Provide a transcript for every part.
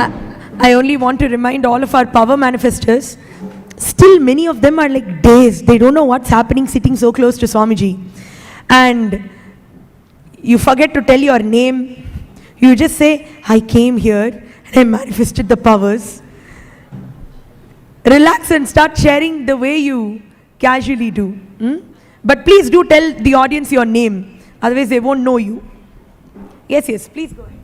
I only want to remind all of our power manifestors, still many of them are like dazed. They don't know what's happening sitting so close to Swamiji. And you forget to tell your name. You just say, I came here and I manifested the powers. Relax and start sharing the way you casually do. But please do tell the audience your name. Otherwise they won't know you. Yes, please go ahead.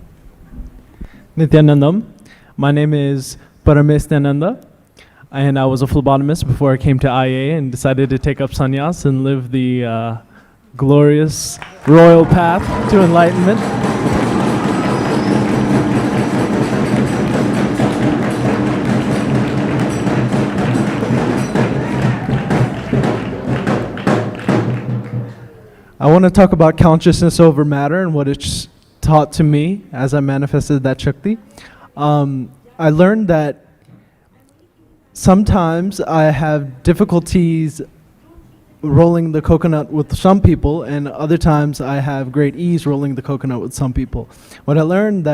Nityanandam. My name is Paramashivam, and I was a phlebotomist before I came to IA and decided to take up sannyas and live the glorious royal path to enlightenment. I want to talk about consciousness over matter and what it's taught to me as I manifested that Shakti. I learned that sometimes I have difficulties rolling the coconut with some people, and other times I have great ease rolling the coconut with some people. What I learned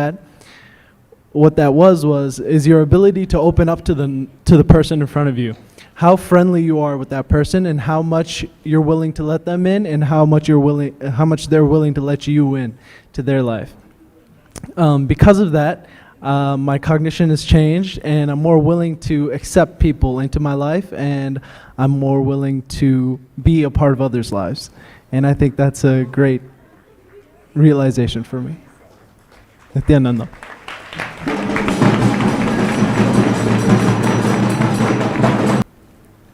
what that was is your ability to open up to the person in front of you. How friendly you are with that person, and how much you're willing to let them in, and how much they're willing to let you in to their life. Because of that, my cognition has changed, and I'm more willing to accept people into my life, and I'm more willing to be a part of others' lives. And I think that's a great realization for me. Nityananda.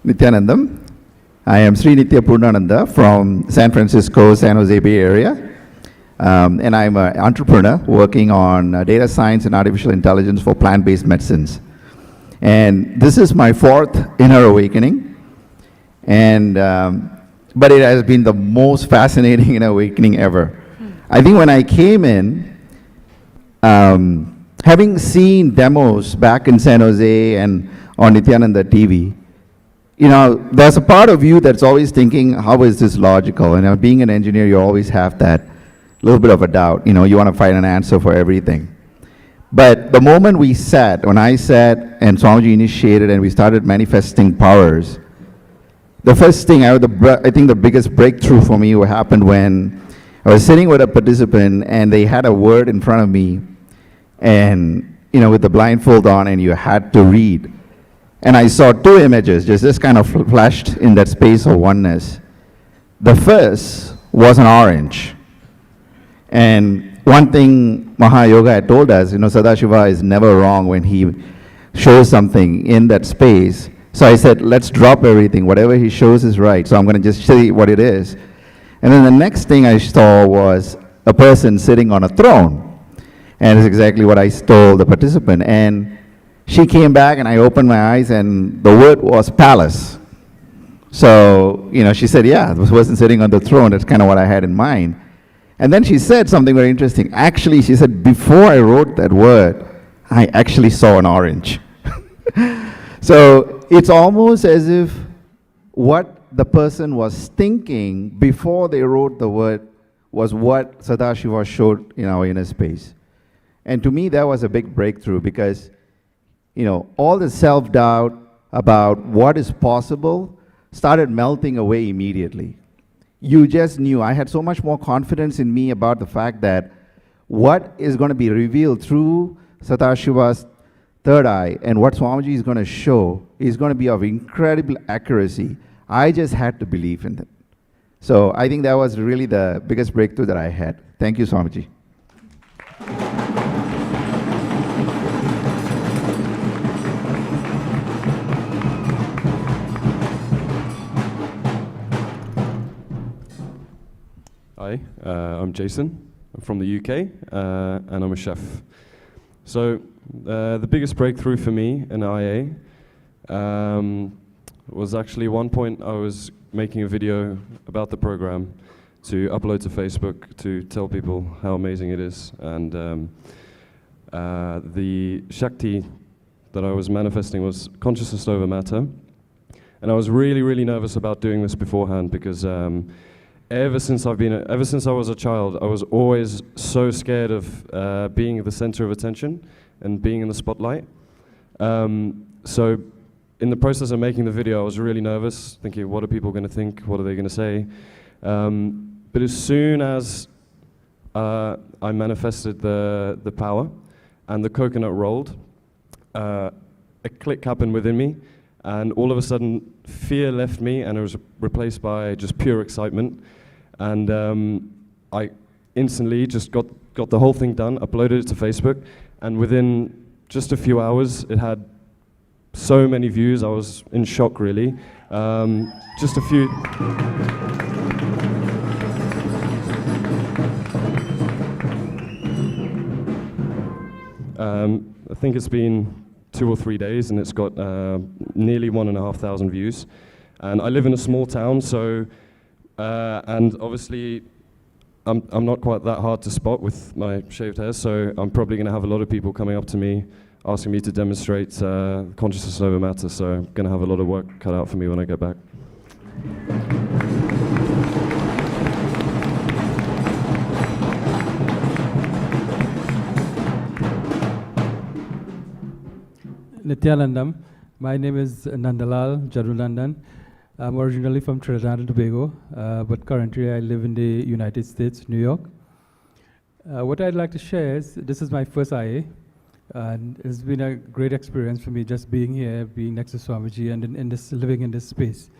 Nityanandam. I am Sri Nitya Purnananda from San Francisco, San Jose Bay Area. And I'm an entrepreneur working on data science and artificial intelligence for plant-based medicines. And this is my 4th inner awakening. And, but it has been the most fascinating inner awakening ever. I think when I came in, having seen demos back in San Jose and on Nityananda TV, there's a part of you that's always thinking, how is this logical? And being an engineer, you always have that little bit of a doubt. You want to find an answer for everything. But the moment when I sat and Swamiji initiated and we started manifesting powers, the first thing, I think the biggest breakthrough for me happened when I was sitting with a participant and they had a word in front of me, and with the blindfold on, and you had to read. And I saw 2 images, just kind of flashed in that space of oneness. The first was an orange. And one thing Mahayoga had told us, Sadashiva is never wrong when he shows something in that space. So I said, let's drop everything. Whatever he shows is right. So I'm going to just see what it is. And then the next thing I saw was a person sitting on a throne. And it's exactly what I told the participant. And she came back and I opened my eyes and the word was palace. So, she said, yeah, this person sitting on the throne. That's kind of what I had in mind. And then she said something very interesting. Actually, she said, before I wrote that word, I actually saw an orange. So it's almost as if what the person was thinking before they wrote the word was what Sadashiva showed in our inner space. And to me, that was a big breakthrough because, all the self-doubt about what is possible started melting away immediately. You just knew. I had so much more confidence in me about the fact that what is going to be revealed through Sadashiva's third eye and what Swamiji is going to show is going to be of incredible accuracy. I just had to believe in it. So I think that was really the biggest breakthrough that I had. Thank you, Swamiji. Hi, I'm Jason. I'm from the UK, and I'm a chef. So the biggest breakthrough for me in IA was actually one point I was making a video about the program to upload to Facebook to tell people how amazing it is. And the Shakti that I was manifesting was consciousness over matter. And I was really, really nervous about doing this beforehand because ever since I was a child, I was always so scared of being the center of attention and being in the spotlight. So in the process of making the video, I was really nervous, thinking, what are people going to think? What are they going to say? But as soon as I manifested the power and the coconut rolled, a click happened within me, and all of a sudden fear left me and it was replaced by just pure excitement. And I instantly just got the whole thing done, uploaded it to Facebook, and within just a few hours it had so many views. I was in shock, really. Just a few. I think it's been 2 or 3 days, and it's got nearly 1,500 views. And I live in a small town, so and obviously I'm not quite that hard to spot with my shaved hair, so I'm probably going to have a lot of people coming up to me asking me to demonstrate consciousness over matter, so I'm going to have a lot of work cut out for me when I get back. Nityanandam. My name is Nandalal Jarunandan. I'm originally from Trinidad and Tobago, but currently I live in the United States, New York. What I'd like to share is, this is my first IA, and it's been a great experience for me just being here, being next to Swamiji, and living in this space.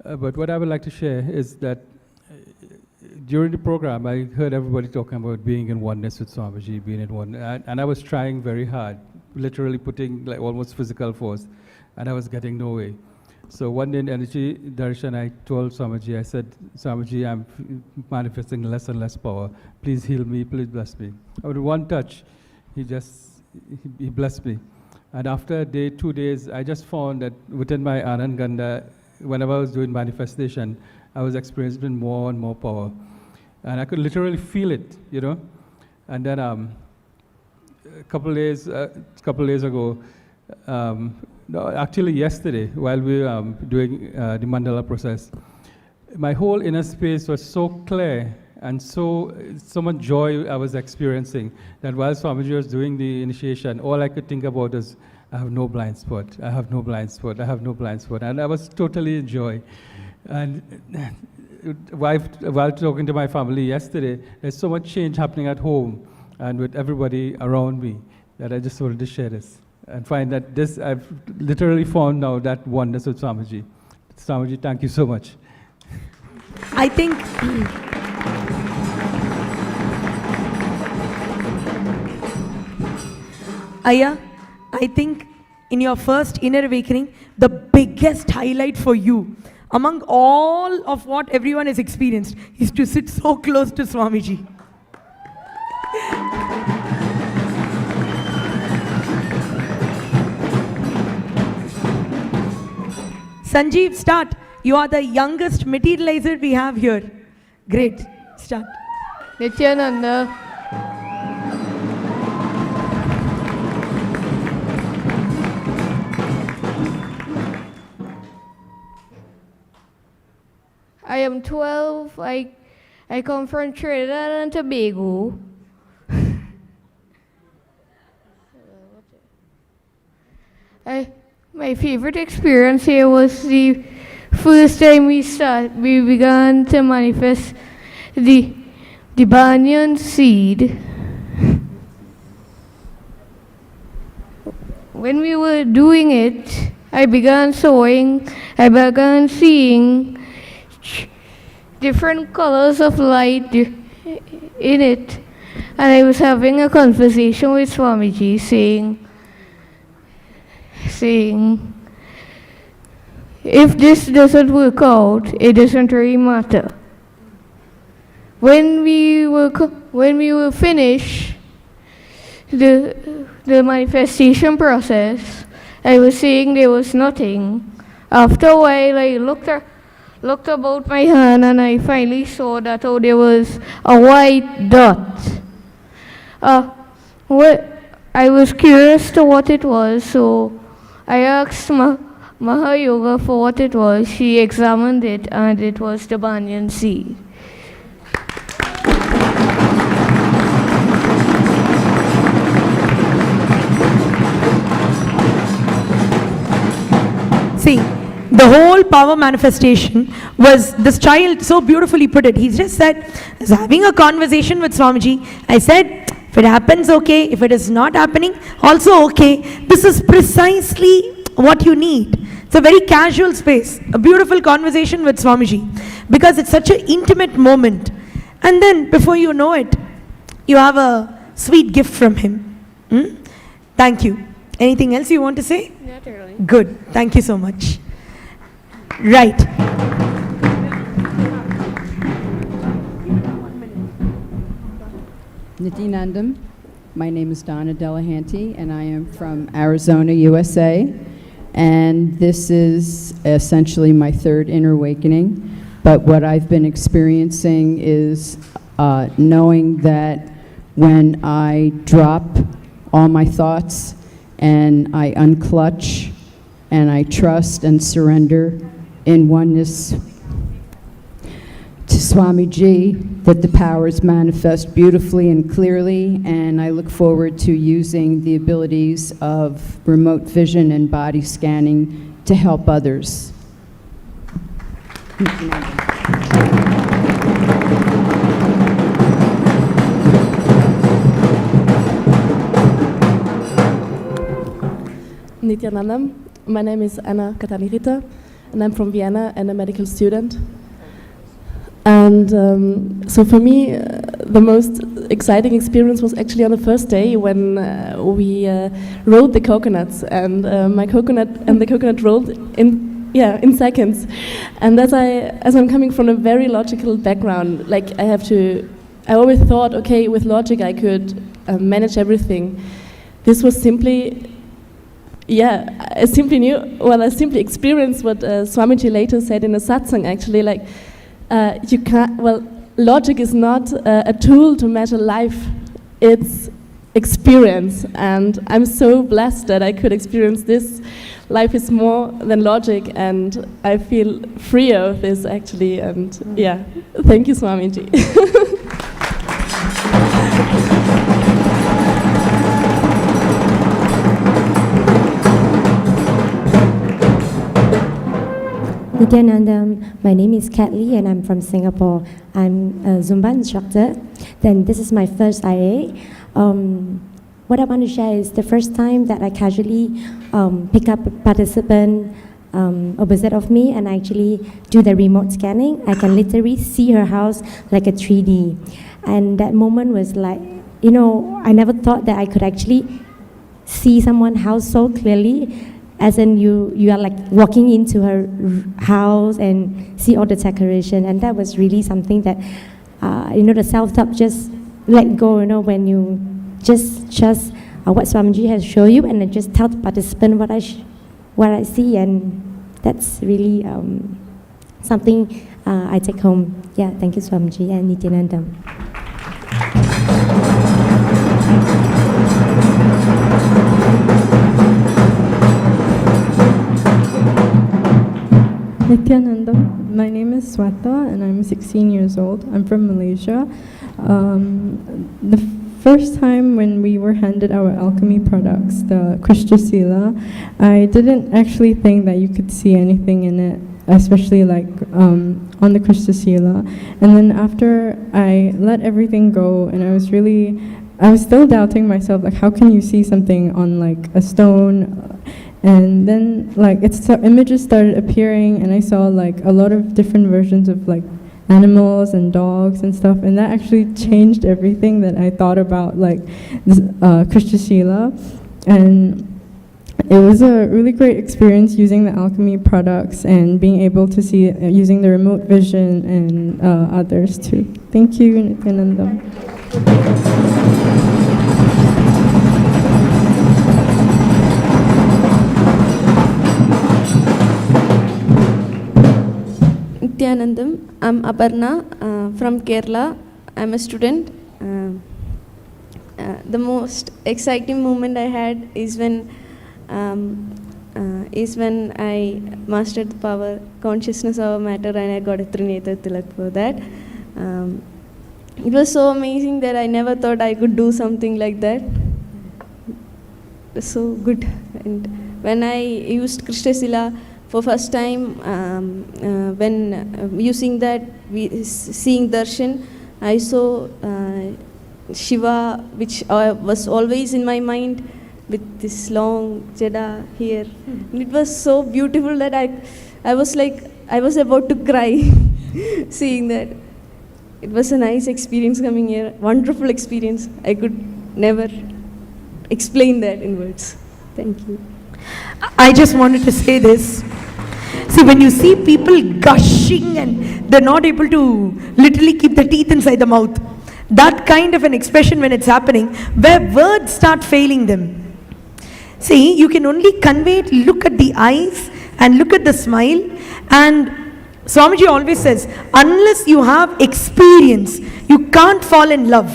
But what I would like to share is that during the program, I heard everybody talking about being in oneness with Swamiji, being in one, and I was trying very hard, literally putting like almost physical force, and I was getting no way. So one day in Energy Darshan, I told Swamiji, I said, Swamiji, I'm manifesting less and less power. Please heal me, please bless me. With one touch, he blessed me. And after a day, 2 days, I just found that within my Anand Ganda, whenever I was doing manifestation, I was experiencing more and more power. And I could literally feel it, you know. And then a couple days ago, no, actually yesterday, while we were doing the mandala process, my whole inner space was so clear and so much joy I was experiencing that while Swamiji was doing the initiation, all I could think about is, I have no blind spot, I have no blind spot, I have no blind spot. And I was totally in joy. And while talking to my family yesterday, there's so much change happening at home and with everybody around me that I just wanted to share this and find that this, I've literally found now that oneness with Swamiji. Swamiji, thank you so much. I think Aya, I think in your first inner awakening, the biggest highlight for you, among all of what everyone has experienced, is to sit so close to Swamiji. Sanjeev, start. You are the youngest materializer we have here. Great. Start. Nityananda. I am 12. I come from Trinidad and Tobago. My favorite experience here was the first time we began to manifest the banyan seed. When we were doing it, I began sowing, I began seeing different colors of light in it, and I was having a conversation with Swamiji saying, if this doesn't work out, it doesn't really matter. When we were finished the manifestation process, I was saying there was nothing. After a while, I looked about my hand and I finally saw that there was a white dot. I was curious to what it was, so I asked Mahayoga for what it was. She examined it, and it was the banyan seed. See, the whole power manifestation was, this child so beautifully put it. He just said, I was having a conversation with Swamiji. I said, if it happens, okay. If it is not happening, also okay. This is precisely what you need. It's a very casual space, a beautiful conversation with Swamiji, because it's such an intimate moment. And then, before you know it, you have a sweet gift from him. Thank you. Anything else you want to say? Not really. Good. Thank you so much. Right. Nityanandam. My name is Donna Delahanty, and I am from Arizona, USA. And this is essentially my third inner awakening. But what I've been experiencing is knowing that when I drop all my thoughts and I unclutch and I trust and surrender in oneness to Swamiji, that the powers manifest beautifully and clearly, and I look forward to using the abilities of remote vision and body scanning to help others. Nityanandam. My name is Anna Katanirita, and I'm from Vienna and a medical student. And so for me, the most exciting experience was actually on the first day when we rolled the coconuts, and the coconut rolled in seconds. And as I'm coming from a very logical background, like I always thought, okay, with logic I could manage everything. This was simply. I simply experienced what Swamiji later said in a satsang, actually, like, logic is not a tool to measure life, it's experience, and I'm so blessed that I could experience this. Life is more than logic, and I feel free of this, actually, and thank you, Swamiji. Nityanandam, my name is Kat Lee and I'm from Singapore. I'm a Zumba instructor. Then this is my first IA. What I want to share is the first time that I casually pick up a participant opposite of me and I actually do the remote scanning. I can literally see her house like a 3D. And that moment was like, I never thought that I could actually see someone's house so clearly. As in you are like walking into her house and see all the decoration, and that was really something that, the self-talk just let go, when you just trust what Swamiji has shown you and then just tell the participant what I see, and that's really something I take home. Yeah, thank you Swamiji and Nityanandam. Nityanandam. My name is Sweta and I'm 16 years old. I'm from Malaysia. The first time when we were handed our alchemy products, the Krishna Sila, I didn't actually think that you could see anything in it, especially like on the Krishna Sila. And then after I let everything go and I was still doubting myself, like how can you see something on like a stone? And then like images started appearing and I saw like a lot of different versions of like animals and dogs and stuff, and that actually changed everything that I thought about like this Krishna Shila. And it was a really great experience using the alchemy products and being able to see it using the remote vision and others too. Thank you, Nityanandam. Nityanandam. I'm Aparna from Kerala. I'm a student. The most exciting moment I had is when is when I mastered the power, consciousness of matter, and I got a Trineta Tilak for that. It was so amazing that I never thought I could do something like that. It was so good. And when I used Krishna Sila for first time, when using that, seeing darshan, I saw Shiva, which was always in my mind, with this long jada here. And it was so beautiful that I was like, I was about to cry seeing that. It was a nice experience coming here, wonderful experience. I could never explain that in words. Thank you. I just wanted to say this. See, when you see people gushing and they're not able to literally keep the teeth inside the mouth, that kind of an expression when it's happening, where words start failing them. See, you can only convey it, look at the eyes and look at the smile. And Swamiji always says, unless you have experience, you can't fall in love.